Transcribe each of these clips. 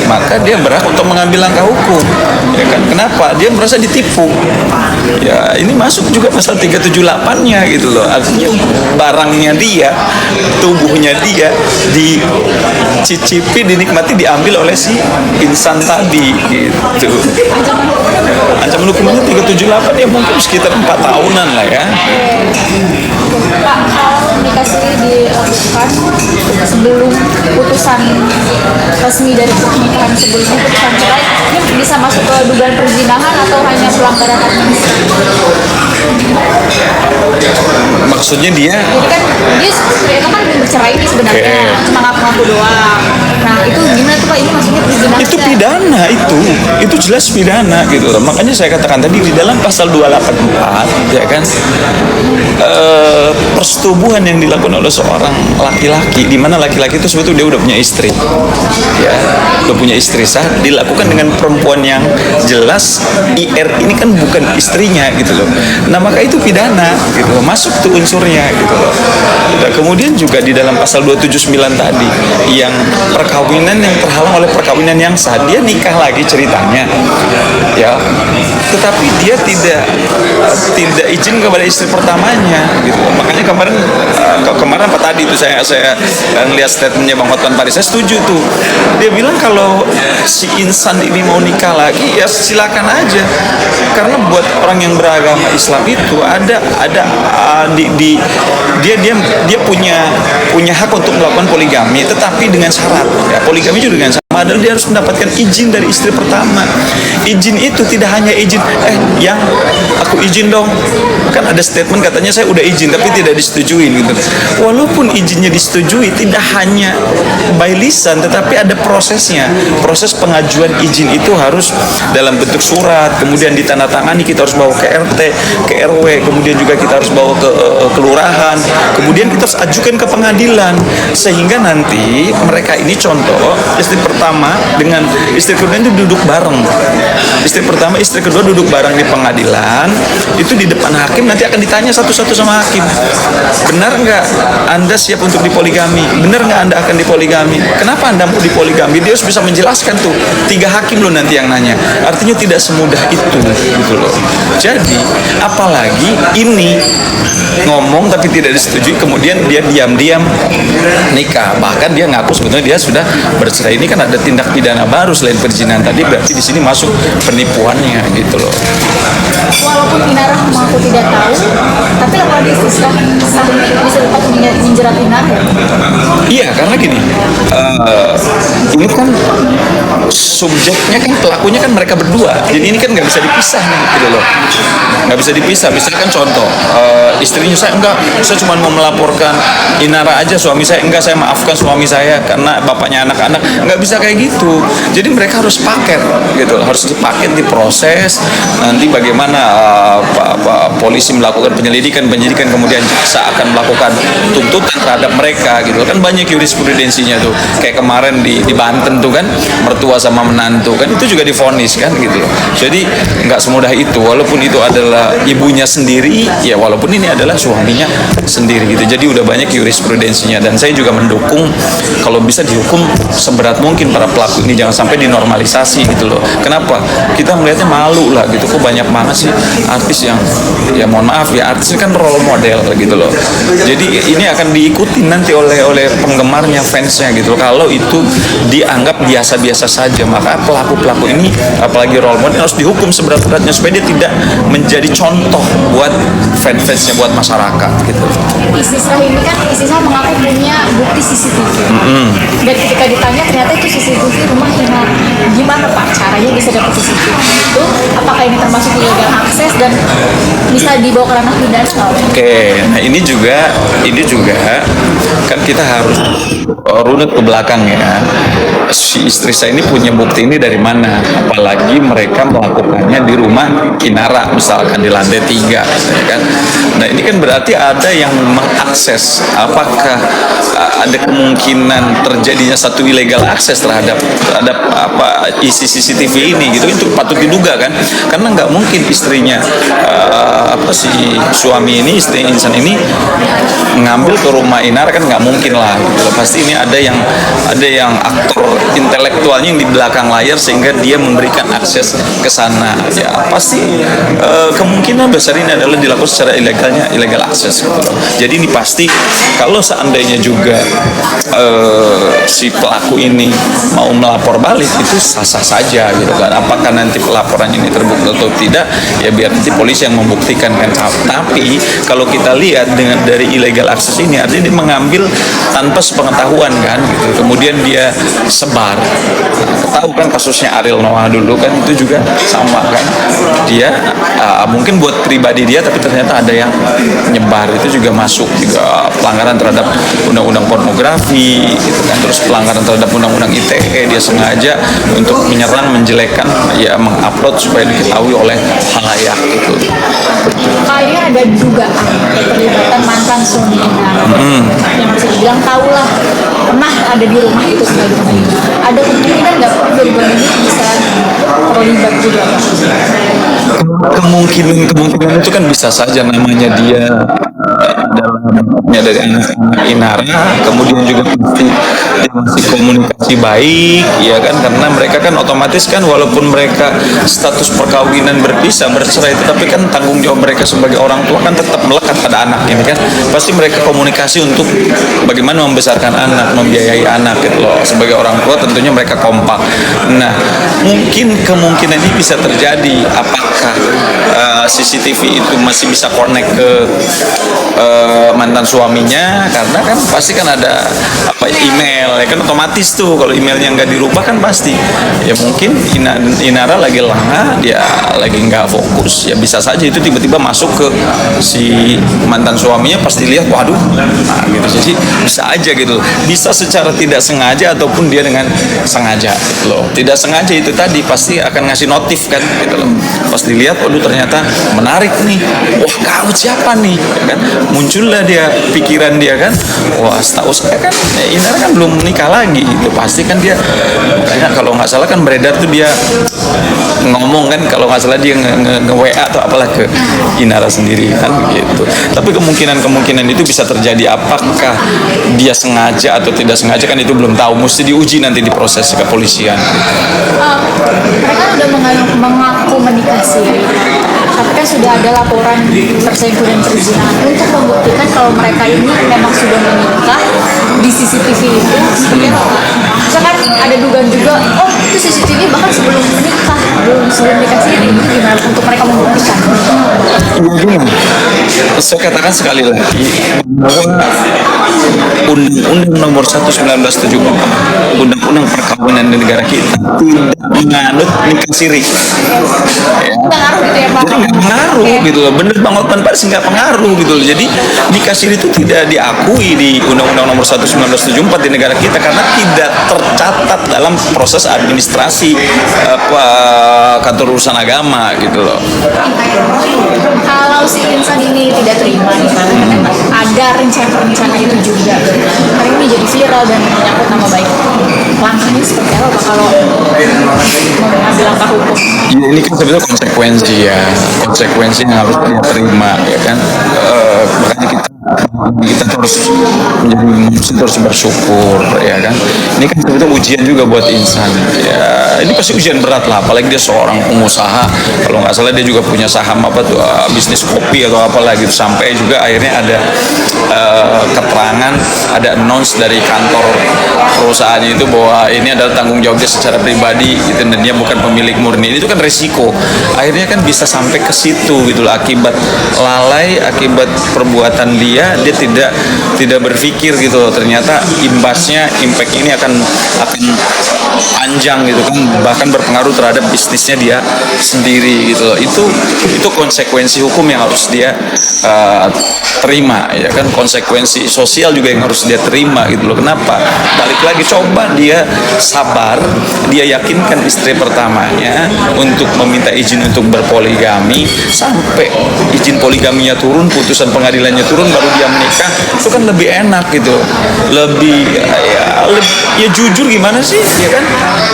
maka dia berhak untuk mengambil langkah hukum. Ya kan? Kenapa? Dia merasa ditipu. Ya, ini masuk juga pasal 378-nya gitu loh. Artinya barangnya dia, tubuhnya dia dicicipi, dinikmati, diambil oleh si insan tadi gitu. Ancaman hukumannya 378 ya mungkin sekitar 4 tahunan lah ya. Pak, kalau nikah siri dilakukan sebelum putusan resmi dari pernikahan sebelumnya, putusan cerai, ini bisa masuk ke dugaan perzinahan atau hanya pelanggaran administratif? Maksudnya dia? Jadi kan dia itu kan belum bercerai nih sebenarnya, cuma ngaku-ngaku doang. Nah itu gimana tuh Pak? Ini maksudnya perzinahan? Itu pidana itu jelas pidana gitu loh. Makanya saya katakan tadi di dalam pasal 284 ya kan, persetubuhan yang dilakukan oleh seorang laki-laki, di mana laki-laki itu sebetulnya dia udah punya istri, ya udah punya istri sah, dilakukan dengan perempuan yang jelas IR ini kan bukan istrinya gitu loh. Nah maka itu pidana gitu loh, masuk tuh unsurnya gitu loh. Dan kemudian juga di dalam pasal 279 tadi yang perkawinan yang terhalang oleh perkawinan yang sah, dia nikah lagi ceritanya ya, tetapi dia tidak izin kepada istri pertamanya gitu. Makanya kemarin apa tadi itu saya lihat statementnya Bang Hotman Paris, saya setuju tuh. Dia bilang kalau si insan ini mau nikah lagi ya silakan aja, karena buat orang yang beragama Islam itu dia punya hak untuk melakukan poligami, tetapi dengan syarat ya, poligami juga dengan syarat adalah dia harus mendapatkan izin dari istri pertama. Izin itu tidak hanya izin yang aku izin dong, kan ada statement katanya saya udah izin tapi tidak disetujui gitu. Walaupun izinnya disetujui, tidak hanya by lisan tetapi ada prosesnya. Proses pengajuan izin itu harus dalam bentuk surat, kemudian ditandatangani, kita harus bawa ke RT, ke RW, kemudian juga kita harus bawa ke kelurahan, kemudian kita harus ajukan ke pengadilan, sehingga nanti mereka ini contoh istri pertama dengan istri kedua itu duduk bareng. Istri pertama, istri kedua duduk bareng di pengadilan, itu di depan hakim nanti akan ditanya satu-satu sama hakim. Benar nggak Anda siap untuk dipoligami? Benar nggak Anda akan dipoligami? Kenapa Anda mau dipoligami? Dia harus bisa menjelaskan tuh. 3 hakim loh nanti yang nanya. Artinya tidak semudah itu gitu loh. Jadi apalagi ini ngomong tapi tidak disetujui, kemudian dia diam-diam nikah. Bahkan dia ngaku sebetulnya dia sudah bercerai. Ini kan ada tindak pidana baru selain perzinahan tadi, berarti di sini masuk penipuannya gitu loh. Walaupun Inara mengaku tidak tahu, tapi laporan istisna sah ini bisa dapat menjerat Inara ya? Iya, karena gini, ini kan subjeknya kan, pelakunya kan mereka berdua, jadi ini kan nggak bisa dipisah nih gitu loh, nggak bisa dipisah. Misalkan contoh, istrinya saya cuma mau melaporkan Inara aja, suami saya enggak, saya maafkan suami saya karena bapaknya anak-anak, nggak bisa kayak gitu. Jadi mereka harus paket gitu, harus dipaket, diproses. Nanti bagaimana polisi melakukan penyelidikan, kemudian jaksa akan melakukan tuntutan terhadap mereka gitu kan. Banyak jurisprudensinya tuh, kayak kemarin di Banten tuh kan, mertua sama menantu kan itu juga divonis kan gitu. Jadi nggak semudah itu, walaupun itu adalah ibunya sendiri ya, walaupun ini adalah suaminya sendiri gitu. Jadi udah banyak jurisprudensinya, dan saya juga mendukung kalau bisa dihukum seberat mungkin para pelaku ini, jangan sampai dinormalisasi gitu loh. Kenapa? Kita melihatnya malu lah gitu, kok banyak banget sih artis yang, ya mohon maaf ya, artis ini kan role model gitu loh. Jadi ini akan diikuti nanti oleh penggemarnya, fansnya gitu loh. Kalau itu dianggap biasa-biasa saja, maka pelaku-pelaku ini apalagi role model harus dihukum seberat-beratnya supaya dia tidak menjadi contoh buat fans-fansnya, buat masyarakat gitu. Istisna ini kan, Istisna mengaku punya bukti CCTV. Dan ketika ditanya ternyata itu CCTV rumah Inara. Gimana Pak caranya bisa dapat CCTV itu? Apakah ini termasuk illegal akses dan bisa dibawa ke ranah pidana? Oke, nah ini juga kan kita harus runut ke belakang ya. Si istri saya ini punya bukti ini dari mana? Apalagi mereka melakukannya di rumah Inara, misalkan di lantai 3, ya kan? Nah ini kan berarti ada yang mengakses. Apakah ada kemungkinan terjadinya satu illegal akses terhadap isi CCTV CCTV ini gitu, itu patut diduga kan, karena nggak mungkin istrinya si suami ini, istri Insan ini ngambil ke rumah Inara, kan nggak mungkin lah gitu. Pasti ini ada yang aktor intelektualnya yang di belakang layar sehingga dia memberikan akses ke sana. Ya pasti kemungkinan besar ini adalah dilakukan secara illegal akses gitu. Jadi ini pasti kalau seandainya juga si pelaku ini mau melapor balik, itu sah-sah saja gitu kan. Apakah nanti pelaporan ini terbukti atau tidak, ya biar nanti polisi yang membuktikan kan. Tapi kalau kita lihat dengan dari illegal akses ini, artinya dia mengambil tanpa sepengetahuan kan gitu. Kemudian dia sebar. Tahu kan kasusnya Ariel Noah dulu kan, itu juga sama kan. Dia mungkin buat pribadi dia, tapi ternyata ada yang nyebar, itu juga masuk juga pelanggaran terhadap undang-undang pornografi gitu kan. Terus pelanggaran terhadap undang-undang ITE, dia sengaja untuk menyerang, menjelekkan, ya mengupload supaya diketahui oleh halayak gitu. Kayaknya ada dugaan keterlibatan mantan suami yang bisa dibilang tahulah pernah ada di rumah itu sebelumnya. Ada kemungkinan nggak dua-dua ini bisa terlibat juga? Kemungkinan itu kan bisa saja, namanya dia dalamnya dari anak-anak Inara, kemudian juga pasti dia masih komunikasi baik, ya kan, karena mereka kan otomatis kan walaupun mereka status perkawinan berpisah, bercerai, tetapi kan tanggung jawab mereka sebagai orang tua kan tetap melekat pada anak ini kan. Pasti mereka komunikasi untuk bagaimana membesarkan anak, membiayai anak gitu loh. Sebagai orang tua tentunya mereka kompak. Nah, mungkin kemungkinan ini bisa terjadi. Apakah CCTV itu masih bisa connect ke mantan suaminya? Karena kan pasti kan ada email, ya kan, otomatis tuh kalau emailnya nggak dirubah kan pasti. Ya mungkin Inara lagi lengah, dia lagi nggak fokus, ya bisa saja itu tiba-tiba masuk ke si mantan suaminya, pasti lihat, waduh, nah gitu. Jadi bisa aja gitu, bisa secara tidak sengaja ataupun dia dengan sengaja gitu loh. Tidak sengaja itu tadi pasti akan ngasih notif kan gitu loh. Pas dilihat, waduh ternyata menarik nih, wah kau siapa nih, ya kan, muncullah dia pikiran dia kan, wah setahu saya kan Inara kan belum menikah lagi, itu pasti kan dia, makanya kalau nggak salah kan beredar tuh dia ngomong kan, kalau nggak salah dia nge-WA atau apalah ke Inara sendiri kan gitu. Tapi kemungkinan itu bisa terjadi. Apakah dia sengaja atau tidak sengaja kan itu belum tahu, mesti diuji nanti di proses kepolisian. Mereka udah mengaku menikah siri, tapi kan sudah ada laporan perselingkuhan dan perzinahan. Untuk membuktikan kalau mereka ini memang sudah menikah, di CCTV itu seperti apa? Misalkan ada dugaan juga, oh itu CCTV bahkan sebelum menikah, sebelum nikah siri, itu gimana untuk mereka membuktikan? Saya katakan sekali lagi bahwa Undang-Undang Nomor 1 1974, Undang-Undang Perkawinan di negara kita tidak menganut nikah siri. Ya. Pengaruh gitu ya Pak? Jadi nggak pengaruh gitu loh. Bener Bang Otman Paris nggak pengaruh gitu loh. Jadi nikah siri itu tidak diakui di Undang-Undang Nomor 1 1974 di negara kita karena tidak tercatat dalam proses administrasi kantor urusan agama gitu loh. Kalau si Insan ini tidak terima nih, karena ada rencana itu juga, hari ini jadi viral dan menyangkut nama baik, langkahnya seperti apa Pak kalau mengambil langkah hukum? Ya, ini kan sebetulnya konsekuensi yang harus dia terima ya kan. Makanya kita terus menjadi manusia, terus bersyukur ya kan. Ini kan sebetulnya ujian juga buat Insan ya. Ini pasti ujian berat lah, apalagi dia seorang pengusaha. Kalau nggak salah dia juga punya saham bisnis kopi atau apalah gitu. Sampai juga akhirnya ada keterangan, ada announce dari kantor perusahaannya itu bahwa ini adalah tanggung jawab dia secara pribadi gitu, dan dia bukan pemilik murni. Itu kan resiko. Akhirnya kan bisa sampai ke situ gitu lah, akibat lalai, akibat perbuatan dia tidak berpikir gitu loh. Ternyata impact ini akan panjang gitu kan, bahkan berpengaruh terhadap bisnisnya dia sendiri gitu loh. Itu konsekuensi hukum yang harus dia terima ya kan, konsekuensi sosial juga yang harus dia terima gitu loh. Kenapa? Balik lagi, coba dia sabar, dia yakinkan istri pertamanya untuk meminta izin untuk berpoligami, sampai izin poligaminya turun, putusan pengadilannya turun, baru dia menikah. Itu kan lebih enak gitu, lebih ya jujur gimana sih ya kan,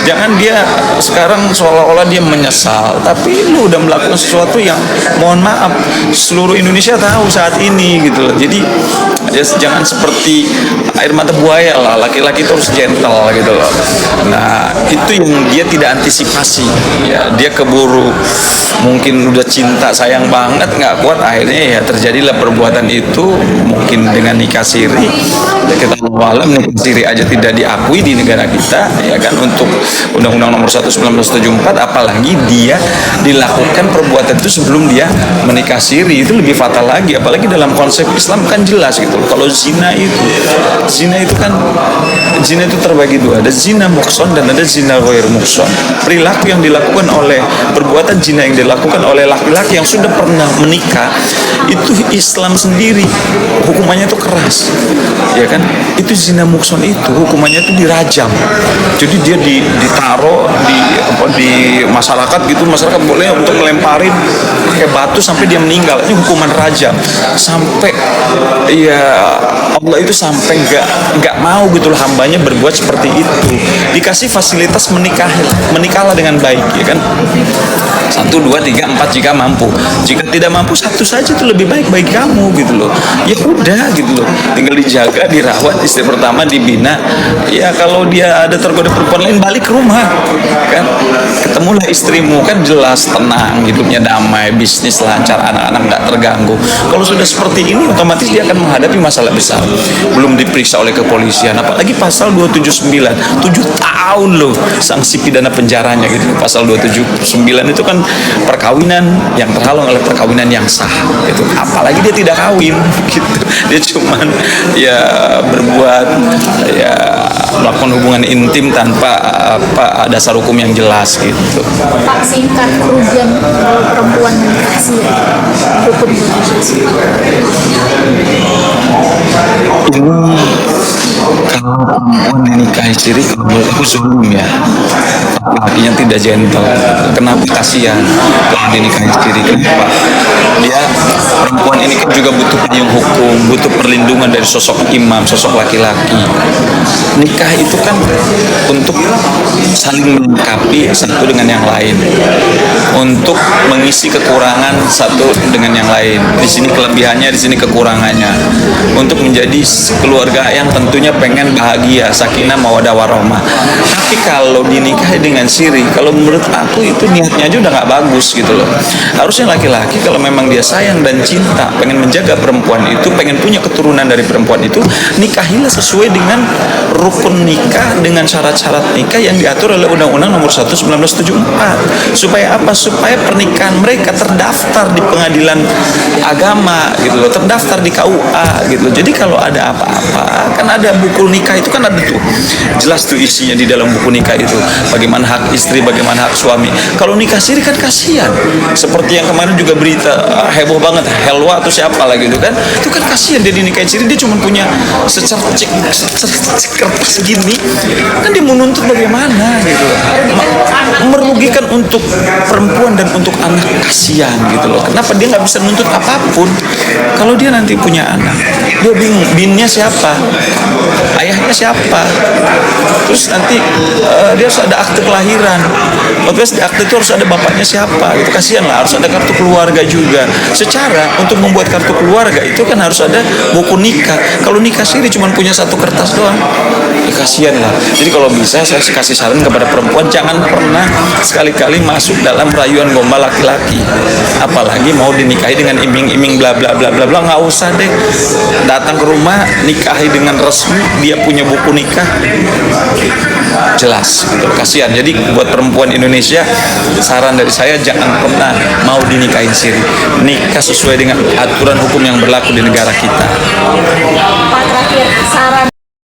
Jangan dia sekarang seolah-olah dia menyesal, tapi lu udah melakukan sesuatu yang mohon maaf seluruh Indonesia tahu saat ini gitu loh. Jadi ya jangan seperti air mata buaya lah, laki-laki itu harus gentle gitu loh. Nah itu yang dia tidak antisipasi ya, dia keburu mungkin udah cinta sayang banget nggak kuat, akhirnya ya terjadilah perbuatan itu, mungkin dengan nikah siri. Ya kita malam nikah siri aja tidak diakui di negara kita ya kan, untuk Undang-Undang Nomor 1 1974, apalagi dia dilakukan perbuatan itu sebelum dia menikah siri, itu lebih fatal lagi. Apalagi dalam konsep Islam kan jelas gitu. Kalau zina itu kan zina itu terbagi dua, ada zina muhson dan ada zina ghair muhson. Perilaku yang dilakukan oleh perbuatan zina yang dilakukan oleh laki-laki yang sudah pernah menikah itu Islam sendiri hukumannya itu keras ya kan. Itu zina muhson itu hukumannya itu dirajam, jadi dia ditaruh di masyarakat gitu, masyarakat boleh untuk melemparin pakai batu sampai dia meninggal, ini hukuman rajam. Sampai ya Allah itu sampai nggak mau gitu loh hambanya berbuat seperti itu, dikasih fasilitas menikahlah dengan baik ya kan. 1, 2, 3, 4 jika mampu, jika tidak mampu 1 saja itu lebih baik bagi kamu gitu loh. Ya udah gitu loh, tinggal dijaga, dirawat, istri pertama dibina. Ya kalau dia ada tergoda perempuan lain, balik ke rumah kan, ketemulah istrimu kan, jelas tenang, hidupnya damai, bisnis lancar, anak-anak nggak terganggu. Kalau sudah seperti ini otomatis dia akan menghadapi masalah besar, belum diperiksa oleh kepolisian, apalagi pasal 279, 7 tahun loh sanksi pidana penjaranya gitu. Pasal 279 itu kan perkawinan yang terhalang oleh perkawinan yang sah gitu. Apalagi dia tidak kawin gitu, dia cuman ya berbuat ya melakukan hubungan intim tanpa dasar hukum yang jelas gitu. Pak, singkat, kerugian perempuan menikah siri hukum Indonesia. Ini kalau perempuan yang nikah siri, kalau menurut aku zulum ya, laki-lakinya tidak gentle. Kenapa? Kasihan kalau dinikahi siri. Kenapa? Dia perempuan ini kan juga butuh payung hukum, butuh perlindungan dari sosok imam, sosok laki-laki. Nikah itu kan untuk saling melengkapi satu dengan yang lain, untuk mengisi kekurangan satu dengan yang lain. Di sini kelebihannya, di sini kekurangannya, untuk menjadi keluarga yang tentunya pengen bahagia, sakinah mawaddah warahmah. Tapi kalau dinikahi dengan siri, kalau menurut aku itu niatnya aja udah nggak bagus gitu loh. Harusnya laki-laki kalau memang dia sayang dan cinta, pengen menjaga perempuan itu, pengen punya keturunan dari perempuan itu, nikahilah sesuai dengan rukun nikah, dengan syarat-syarat nikah yang diatur oleh Undang-Undang Nomor 1 1974. Supaya apa? Supaya pernikahan mereka terdaftar di pengadilan agama gitu loh, terdaftar di KUA gitu loh. Jadi kalau ada apa-apa, kan ada buku nikah itu kan ada tuh, jelas tuh isinya di dalam buku nikah itu, bagaimana hak istri, bagaimana hak suami. Kalau nikah siri kan kasihan, seperti yang kemarin juga berita heboh banget, Helwa atau siapa lagi itu kan kasihan dia dinikahin siri, dia cuma punya secercik kertas segini, kan dia menuntut bagaimana gitu loh, merugikan untuk perempuan dan untuk anak, kasihan gitu loh. Kenapa dia nggak bisa menuntut apapun? Kalau dia nanti punya anak, dia bingung, binnya siapa, ayahnya siapa, terus nanti dia harus ada akte kelahiran, otomatis di akte itu harus ada bapaknya siapa, itu kasihan lah. Harus ada kartu keluarga juga. Secara untuk membuat kartu keluarga itu kan harus ada buku nikah. Kalau nikah siri cuma punya 1 kertas doang, ya kasihan lah. Jadi kalau bisa saya kasih saran kepada perempuan, jangan pernah sekali-kali masuk dalam rayuan gombal laki-laki, apalagi mau dinikahi dengan iming-iming bla bla bla bla bla. Nggak usah deh, datang ke rumah nikahi dengan resmi, dia punya buku nikah jelas gitu, kasihan. Jadi buat perempuan Indonesia, saran dari saya jangan pernah mau dinikahin siri, nikah sesuai dengan aturan hukum yang berlaku di negara kita. Pak, terakhir saran